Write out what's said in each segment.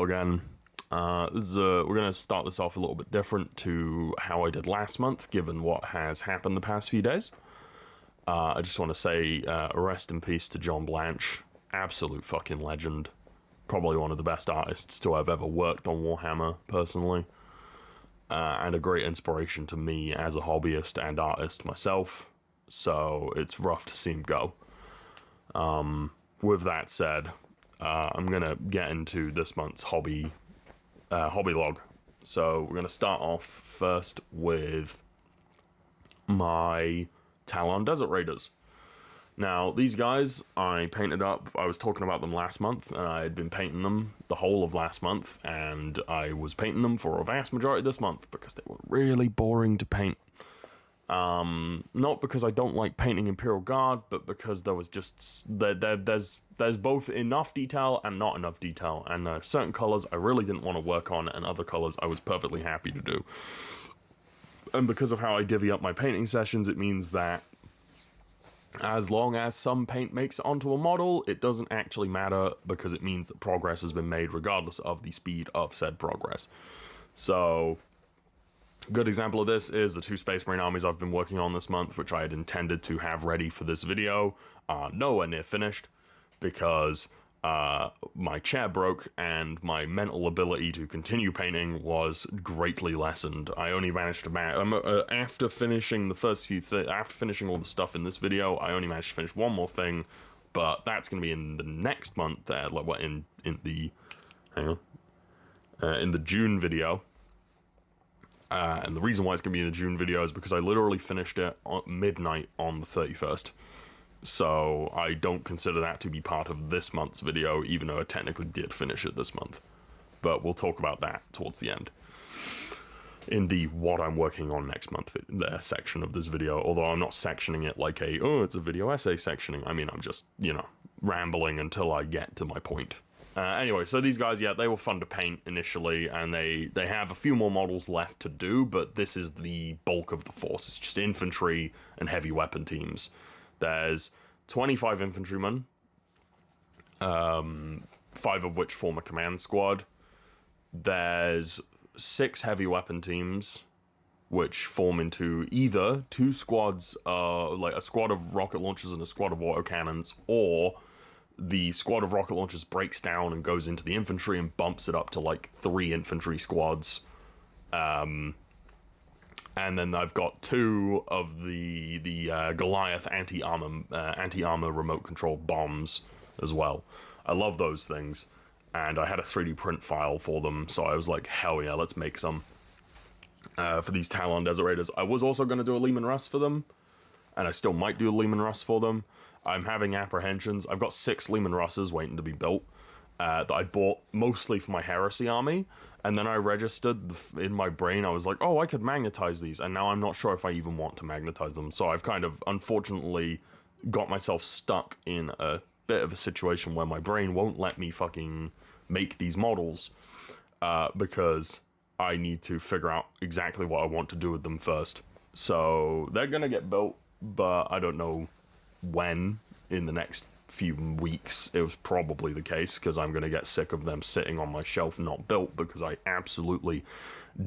go again. We're going to start this off a little bit different to how I did last month, given what has happened the past few days. I just want to say rest in peace to John Blanche. Absolute fucking legend. Probably one of the best artists to have ever worked on Warhammer, personally. And a great inspiration to me as a hobbyist and artist myself. So it's rough to see him go. With that said, I'm going to get into this month's hobby log. So we're going to start off first with my Talon Desert Raiders. Now, these guys I painted up. I was talking about them last month, and I had been painting them the whole of last month, and I was painting them for a vast majority of this month because they were really boring to paint. Not because I don't like painting Imperial Guard, but because there was just there's both enough detail and not enough detail, and certain colors I really didn't want to work on, and other colors I was perfectly happy to do. And because of how I divvy up my painting sessions, it means that as long as some paint makes it onto a model, it doesn't actually matter, because it means that progress has been made regardless of the speed of said progress. So, a good example of this is the 2 Space Marine armies I've been working on this month, which I had intended to have ready for this video, nowhere near finished, because my chair broke and my mental ability to continue painting was greatly lessened. I only managed to after finishing the first few after finishing all the stuff in this video, I only managed to finish one more thing, but that's going to be in the next month. In the June video. And the reason why it's going to be in the June video is because I literally finished it at midnight on the 31st. So I don't consider that to be part of this month's video, even though I technically did finish it this month. But we'll talk about that towards the end, in the what I'm working on next month section of this video. Although I'm not sectioning it like it's a video essay sectioning. I mean, I'm just, rambling until I get to my point. Anyway, so these guys, they were fun to paint initially, and they have a few more models left to do, but this is the bulk of the force. It's just infantry and heavy weapon teams. There's 25 infantrymen, 5 of which form a command squad. There's 6 heavy weapon teams, which form into either 2 squads, like a squad of rocket launchers and a squad of autocannons, or the squad of rocket launchers breaks down and goes into the infantry and bumps it up to like 3 infantry squads. And then I've got 2 of the Goliath anti-armor remote control bombs as well. I love those things, and I had a 3D print file for them, so I was like, hell yeah, let's make some for these Talon Desert Raiders. I was also going to do a Lehman Russ for them, and I still might do a Lehman Russ for them. I'm having apprehensions. I've got 6 Lehman Russes waiting to be built that I bought mostly for my Heresy army, and then I registered in my brain. I was like, oh, I could magnetize these, and now I'm not sure if I even want to magnetize them. So I've kind of, unfortunately, got myself stuck in a bit of a situation where my brain won't let me fucking make these models, because I need to figure out exactly what I want to do with them first. So they're gonna get built, but I don't know when. In the next few weeks, it was probably the case, because I'm going to get sick of them sitting on my shelf not built, because I absolutely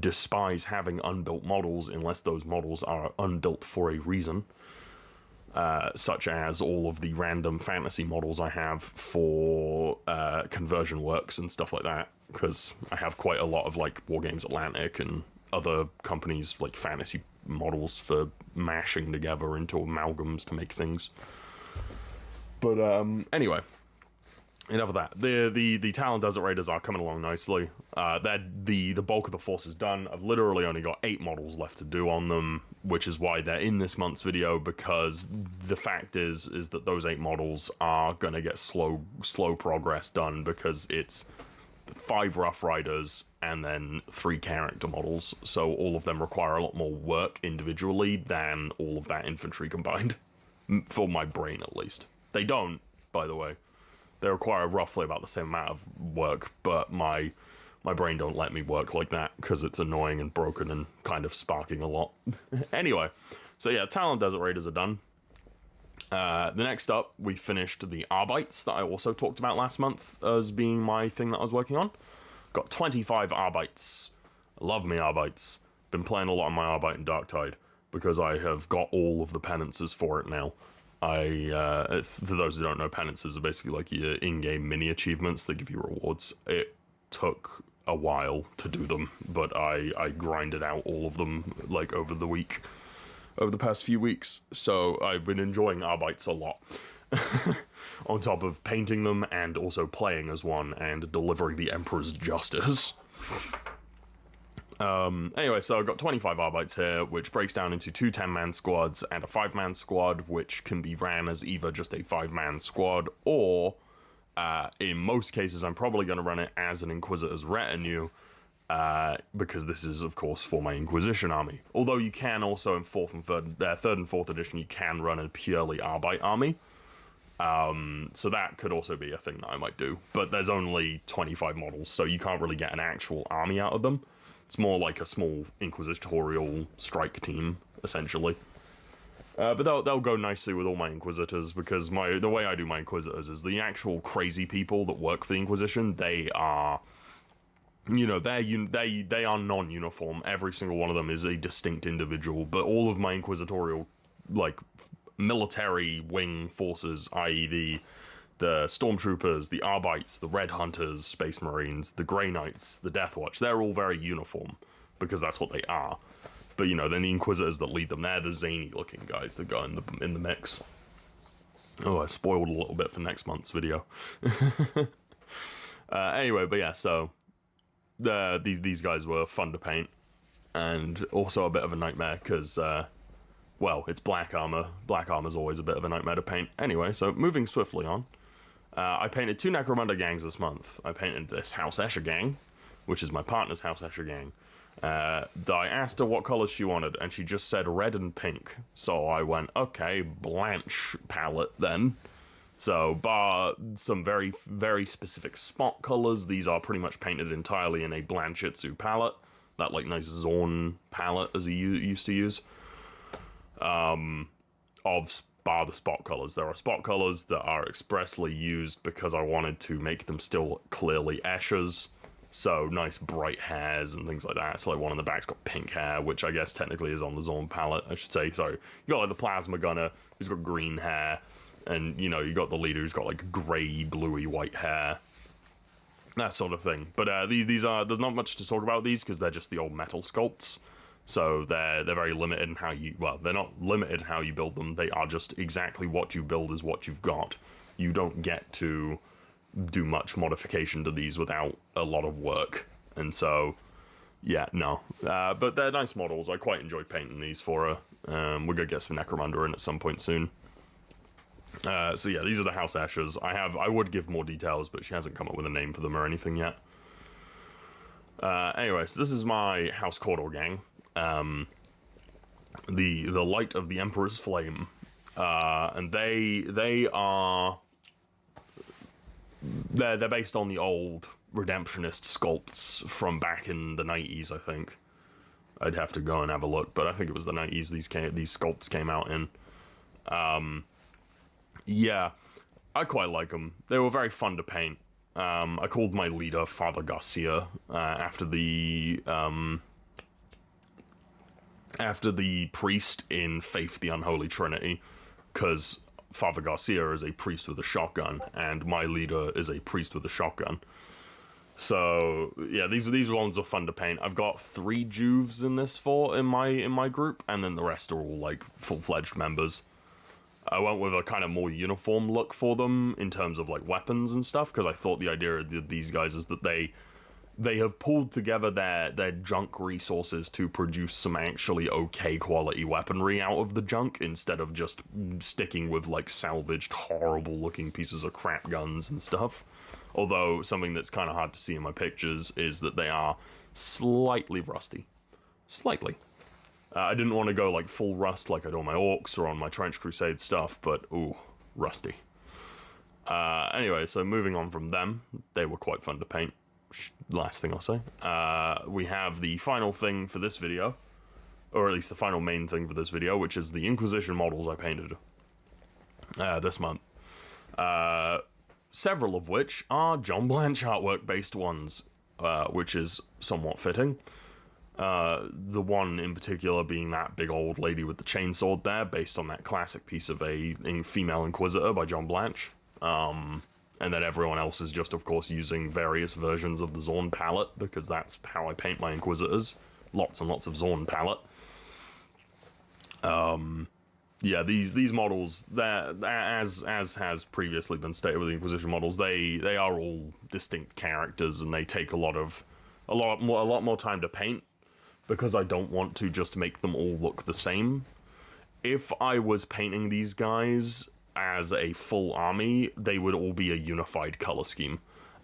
despise having unbuilt models unless those models are unbuilt for a reason, such as all of the random fantasy models I have for conversion works and stuff like that, because I have quite a lot of like Wargames Atlantic and other companies like fantasy models for mashing together into amalgams to make things. But anyway, enough of that. The Talon Desert Raiders are coming along nicely. The bulk of the force is done. I've literally only got 8 models left to do on them, which is why they're in this month's video, because the fact is that those 8 models are going to get slow progress done, because it's 5 Rough Riders and then 3 character models, so all of them require a lot more work individually than all of that infantry combined, for my brain at least. They don't, by the way. They require roughly about the same amount of work, but my brain don't let me work like that, because it's annoying and broken and kind of sparking a lot. Anyway, so yeah, Talon Desert Raiders are done. The next up, we finished the Arbites that I also talked about last month as being my thing that I was working on. Got 25 Arbites. I love me Arbites. Been playing a lot on my Arbite in Darktide because I have got all of the penances for it now. For those who don't know, penances are basically like your in-game mini achievements that give you rewards. It took a while to do them, but I grinded out all of them like over the past few weeks. So I've been enjoying Arbites a lot. On top of painting them and also playing as one and delivering the Emperor's justice. Anyway, so I've got 25 Arbites here, which breaks down into 2 10-man squads and a 5-man squad, which can be ran as either just a 5-man squad or, in most cases, I'm probably going to run it as an Inquisitor's retinue, because this is, of course, for my Inquisition army. Although you can also, in 3rd and 4th edition, you can run a purely Arbite army. So that could also be a thing that I might do. But there's only 25 models, so you can't really get an actual army out of them. It's more like a small inquisitorial strike team, essentially. But they'll go nicely with all my Inquisitors, because the way I do my Inquisitors is the actual crazy people that work for the Inquisition, they are... You know, they are non-uniform. Every single one of them is a distinct individual, but all of my inquisitorial, like, military wing forces, i.e. the Stormtroopers, the Arbites, the Red Hunters, Space Marines, the Grey Knights, the Death Watch, they're all very uniform, because that's what they are. But, you know, then the Inquisitors that lead them, they're the zany-looking guys that go in the mix. Oh, I spoiled a little bit for next month's video. Anyway, but yeah, so... these guys were fun to paint, and also a bit of a nightmare because, well, it's black armor. Black armor's always a bit of a nightmare to paint. Anyway, so moving swiftly on, I painted 2 Necromunda gangs this month. I painted this House Escher gang, which is my partner's House Escher gang. I asked her what colors she wanted, and she just said red and pink. So I went, okay, Blanche palette then. So, bar some very, very specific spot colors, these are pretty much painted entirely in a Blanchitsu palette. That, like, nice Zorn palette, as he used to use. Bar the spot colors. There are spot colors that are expressly used because I wanted to make them still clearly Eschers. So, nice bright hairs and things like that. So, like, one in the back's got pink hair, which I guess technically is on the Zorn palette, I should say. Sorry. You got, like, the Plasma Gunner, who's got green hair. And, you know, you got the leader who's got, like, grey, bluey, white hair. That sort of thing. But these are... There's not much to talk about these, because they're just the old metal sculpts. So they're very limited in how you... Well, they're not limited in how you build them. They are just exactly what you build is what you've got. You don't get to do much modification to these without a lot of work. And so... Yeah, no. But they're nice models. I quite enjoyed painting these for her. We're going to get some Necromunda in at some point soon. So yeah, these are the House Eschers. I would give more details, but she hasn't come up with a name for them or anything yet. Anyway, so this is my House Cawdor gang. The Light of the Emperor's Flame. And they are... They're based on the old Redemptionist sculpts from back in the 90s, I think. I'd have to go and have a look, but I think it was the 90s these sculpts came out in. Yeah, I quite like them. They were very fun to paint. I called my leader Father Garcia after the priest in Faith the Unholy Trinity, because Father Garcia is a priest with a shotgun, and my leader is a priest with a shotgun. So yeah, these ones are fun to paint. I've got 3 Juves in this in my group, and then the rest are all like full-fledged members. I went with a kind of more uniform look for them in terms of like weapons and stuff, because I thought the idea of these guys is that they have pulled together their junk resources to produce some actually okay quality weaponry out of the junk, instead of just sticking with like salvaged horrible looking pieces of crap guns and stuff. Although something that's kind of hard to see in my pictures is that they are slightly rusty. Slightly. I didn't want to go like full rust like I do on my Orcs or on my Trench Crusade stuff, but ooh, rusty. Anyway, so moving on from them, they were quite fun to paint. Last thing I'll say. We have the final thing for this video, or at least the final main thing for this video, which is the Inquisition models I painted this month. Several of which are John Blanche artwork based ones. which is somewhat fitting. The one in particular being that big old lady with the chainsword there, based on that classic piece of a female Inquisitor by John Blanche. And then everyone else is just, of course, using various versions of the Zorn palette, because that's how I paint my Inquisitors. Lots and lots of Zorn palette. Yeah, these models, as has previously been stated with the Inquisition models, they are all distinct characters, and they take a lot more time to paint, because I don't want to just make them all look the same. If I was painting these guys as a full army, they would all be a unified color scheme,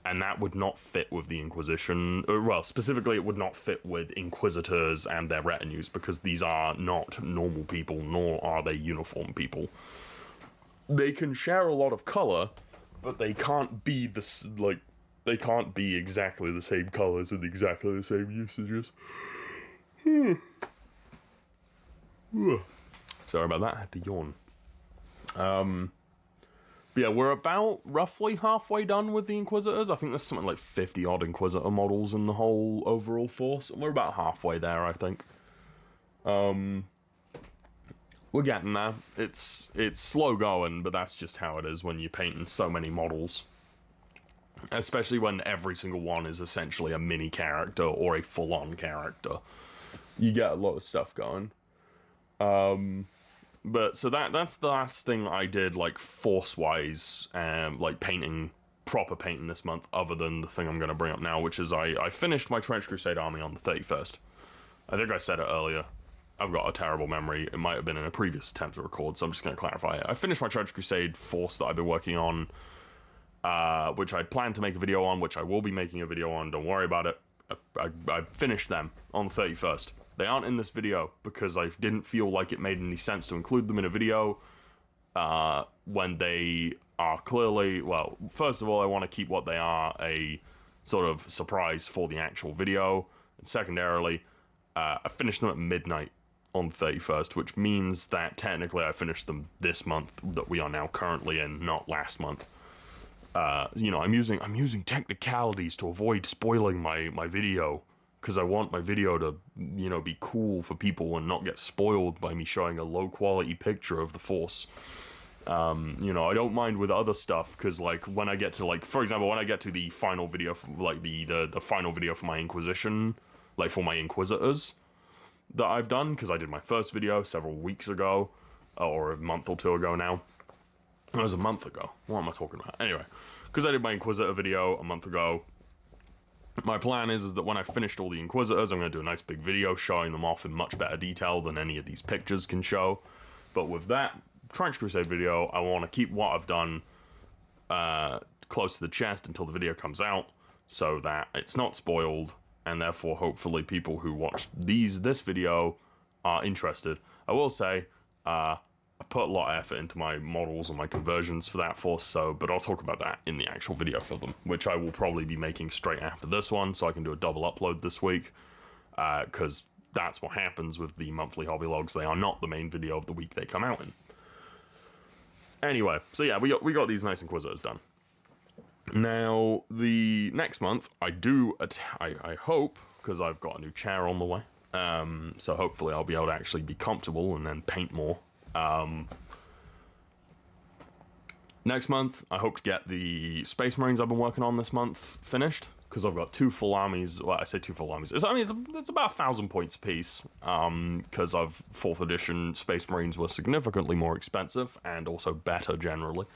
and that would not fit with the Inquisition. Well, specifically, it would not fit with Inquisitors and their retinues, because these are not normal people, nor are they uniform people. They can share a lot of color, but they can't be they can't be exactly the same colors and exactly the same usages. Sorry about that, I had to yawn. But yeah, we're about roughly halfway done with the Inquisitors. I think there's something like 50 odd Inquisitor models in the whole overall force, and we're about halfway there, I think. We're getting there. It's slow going, but that's just how it is when you're painting so many models. Especially when every single one is essentially a mini character or a full-on character. You get a lot of stuff going. But so that's the last thing I did, like, force-wise, like proper painting this month, other than the thing I'm going to bring up now, which is I finished my Trench Crusade army on the 31st. I think I said it earlier. I've got a terrible memory. It might have been in a previous attempt to record, so I'm just going to clarify it. I finished my Trench Crusade force that I've been working on, which I planned to make a video on, which I will be making a video on, don't worry about it. I finished them on the 31st. They aren't in this video because I didn't feel like it made any sense to include them in a video when they are clearly, well, first of all, I want to keep what they are a sort of surprise for the actual video, and secondarily, I finished them at midnight on the 31st, which means that technically I finished them this month that we are now currently in, not last month. You know, I'm using technicalities to avoid spoiling my video, because I want my video to, you know, be cool for people and not get spoiled by me showing a low quality picture of the Force. You know, I don't mind with other stuff, because, like, when I get to, like, for example, when I get to the final video, like, the final video for my Inquisition, like, for my Inquisitors that I've done, because I did my first video several weeks ago, or a month or two ago now. It was a month ago. What am I talking about? Anyway, because I did my Inquisitor video a month ago, my plan is that when I finished all the Inquisitors, I'm going to do a nice big video showing them off in much better detail than any of these pictures can show. But with that Trench Crusade video, I want to keep what I've done close to the chest until the video comes out, so that it's not spoiled, and therefore hopefully people who watch this video are interested. I will say, I put a lot of effort into my models and my conversions for that force, but I'll talk about that in the actual video for them, which I will probably be making straight after this one, so I can do a double upload this week, because that's what happens with the monthly hobby logs. They are not the main video of the week they come out in. Anyway, so yeah, we got these nice Inquisitors done. Now, the next month, I hope, because I've got a new chair on the way, so hopefully I'll be able to actually be comfortable and then paint more. Next month, I hope to get the Space Marines I've been working on this month finished, because I've got two full armies. Well, I say two full armies. It's about 1,000 points a piece, because of 4th edition Space Marines were significantly more expensive and also better generally.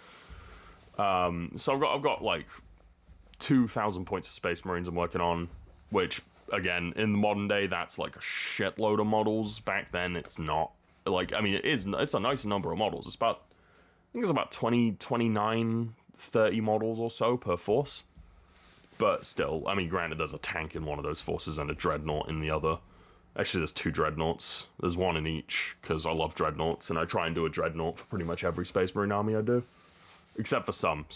So I've got like 2,000 points of Space Marines I'm working on, which, again, in the modern day, that's like a shitload of models. Back then, it's not. Like, I mean, it's a nice number of models. I think it's about 20, 29, 30 models or so per force. But still, I mean, granted, there's a tank in one of those forces and a dreadnought in the other. Actually, there's 2 dreadnoughts. There's one in each, because I love dreadnoughts, and I try and do a dreadnought for pretty much every Space Marine army I do. Except for some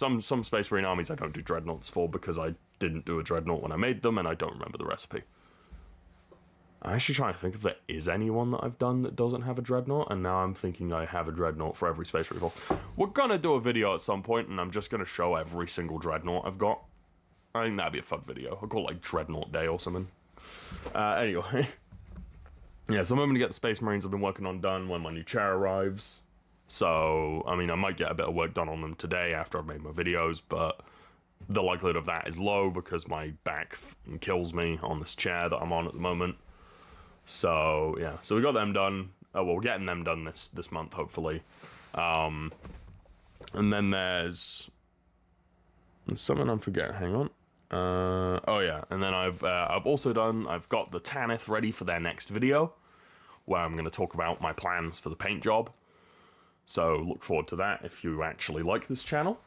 Space Marine armies I don't do dreadnoughts for, because I didn't do a dreadnought when I made them, and I don't remember the recipe. I'm actually trying to think if there is anyone that I've done that doesn't have a dreadnought, and now I'm thinking I have a dreadnought for every Space Marine force. We're gonna do a video at some point, and I'm just gonna show every single dreadnought I've got. I think that'd be a fun video. I'll call it like Dreadnought Day or something. Anyway. Yeah, so I'm hoping to get the Space Marines I've been working on done when my new chair arrives. So, I mean, I might get a bit of work done on them today after I've made my videos, but the likelihood of that is low because my back kills me on this chair that I'm on at the moment. So, yeah, so we got them done. Well, we're getting them done this month, hopefully. And then there's something I'm forgetting. Hang on. Oh yeah, and then I've got the Tanith ready for their next video, where I'm going to talk about my plans for the paint job. So look forward to that if you actually like this channel.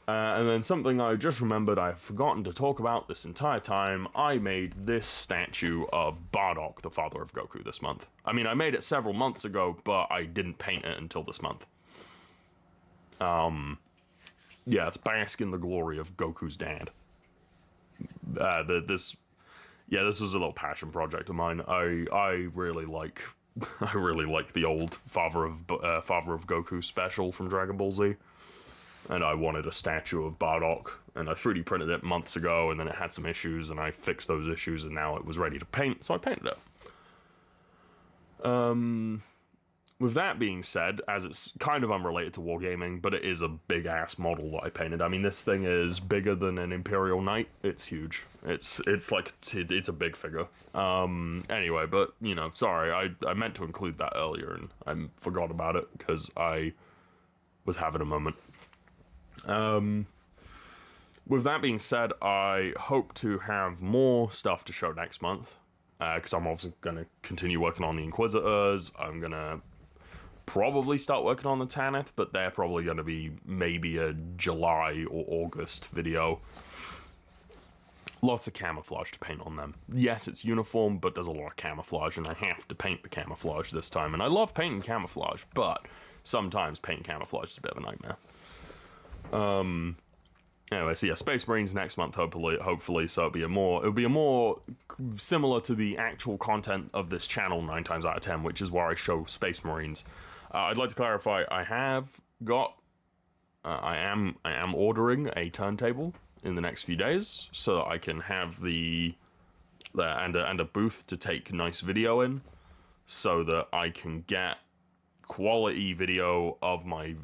And then something I just remembered I've forgotten to talk about this entire time, I made this statue of Bardock, the father of Goku, this month. I mean, I made it several months ago, but I didn't paint it until this month. Yeah, it's bask in the glory of Goku's dad. This was a little passion project of mine. I really like the old Father of Goku special from Dragon Ball Z, and I wanted a statue of Bardock, and I 3D printed it months ago, and then it had some issues, and I fixed those issues, and now it was ready to paint, so I painted it. With that being said, as it's kind of unrelated to wargaming, but it is a big-ass model that I painted. I mean, this thing is bigger than an Imperial Knight. It's huge. It's a big figure. Anyway, but, you know, sorry, I meant to include that earlier, and I forgot about it, because I was having a moment. With that being said, I hope to have more stuff to show next month, because I'm obviously going to continue working on the Inquisitors. I'm going to probably start working on the Tanith, but they're probably going to be maybe a July or August video. Lots of camouflage to paint on them. Yes, it's uniform, but there's a lot of camouflage, and I have to paint the camouflage this time. And I love painting camouflage, but sometimes painting camouflage is a bit of a nightmare. Anyway, so yeah, Space Marines next month, hopefully. So it'll be a more similar to the actual content of this channel 9 times out of 10, which is where I show Space Marines. I'd like to clarify, I am ordering a turntable in the next few days so that I can have and a booth to take nice video in, so that I can get quality video of my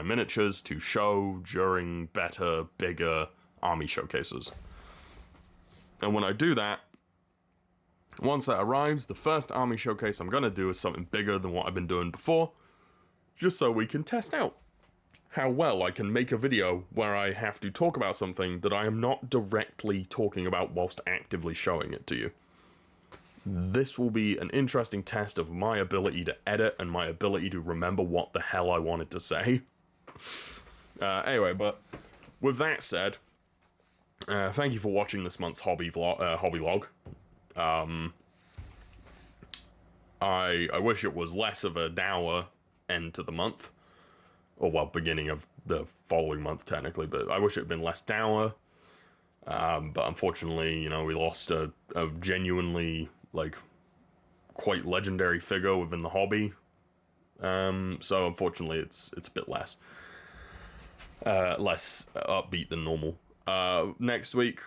miniatures to show during better, bigger army showcases. And when I do that, once that arrives, the first army showcase I'm gonna do is something bigger than what I've been doing before, just so we can test out how well I can make a video where I have to talk about something that I am not directly talking about whilst actively showing it to you. This will be an interesting test of my ability to edit and my ability to remember what the hell I wanted to say. Anyway, but with that said, thank you for watching this month's hobby log. I wish it was less of a dour end to the month. Or, well, beginning of the following month, technically, but I wish it had been less dour. But unfortunately, you know, we lost a genuinely, like, quite legendary figure within the hobby. So unfortunately, it's a bit less upbeat than normal. Next week,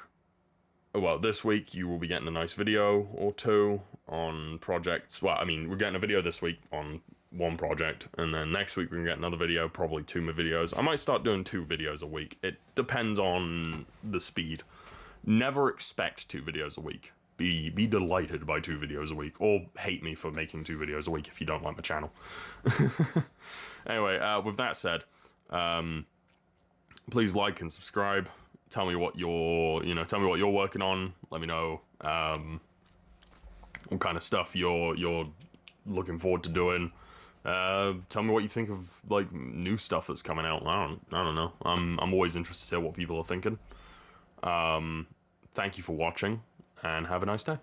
well, this week, you will be getting a nice video or two on projects. Well, I mean, we're getting a video this week on one project, and then next week we're gonna get another video, probably 2 more videos. I might start doing 2 videos a week. It depends on the speed. Never expect 2 videos a week. Be delighted by 2 videos a week, or hate me for making 2 videos a week if you don't like my channel. Anyway, with that said, please like and subscribe. Tell me what you're working on. Let me know what kind of stuff you're looking forward to doing. Tell me what you think of, like, new stuff that's coming out. I don't know. I'm always interested to hear what people are thinking. Thank you for watching, and have a nice day.